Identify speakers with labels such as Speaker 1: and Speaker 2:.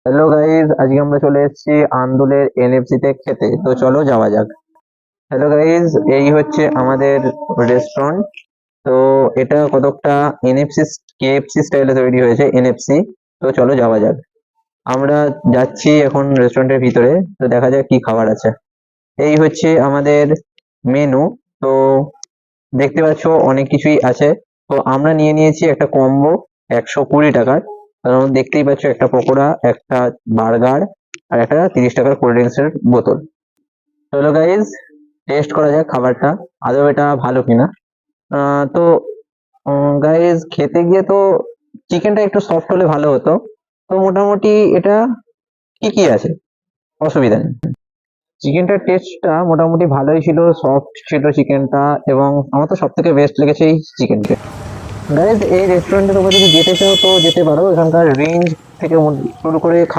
Speaker 1: Hello guys, আজকে আমরা চলে এসেছি আন্দুলের এনএফসি তে খেতে। তো চলো যাওয়া যাক। হ্যালো গাইজ, এই হচ্ছে আমাদের রেস্টুরেন্ট। তো এটা কতকটা এনএফসি কেএফসি স্টাইলে তৈরি হয়েছে এনএফসি। তো চলো যাওয়া যাক। আমরা যাচ্ছি এখন রেস্টুরেন্টের ভিতরে। তো দেখা যাক কি খাবার আছে। এই হচ্ছে আমাদের মেনু। তো দেখতে পাচ্ছ অনেক কিছুই আছে। তো আমরা নিয়ে নিয়েছি একটা কম্বো 120 টাকার। কারণ দেখতেই পাচ্ছ একটা পকোড়া, একটা বার্গার আর একটা 30 টাকার কোল্ড ড্রিঙ্কস এর বোতল। চলো গাইজ, টেস্ট করা যাক খাবারটা আদৌ এটা ভালো কিনা। তো গাইজ, খেতে গিয়ে তো চিকেনটা একটু সফট হলে ভালো হতো। তো মোটামুটি এটা ঠিকই আছে, অসুবিধা নেই। চিকেনটার টেস্টটা মোটামুটি ভালোই ছিল, সফট ছিল চিকেনটা। এবং আমার তো সব থেকে বেস্ট লেগেছে এই চিকেনটা। গাইজ, এই রেস্টুরেন্টের উপর যদি যেতে চাও তো যেতে পারো। এখানকার রেঞ্জ থেকে শুরু করে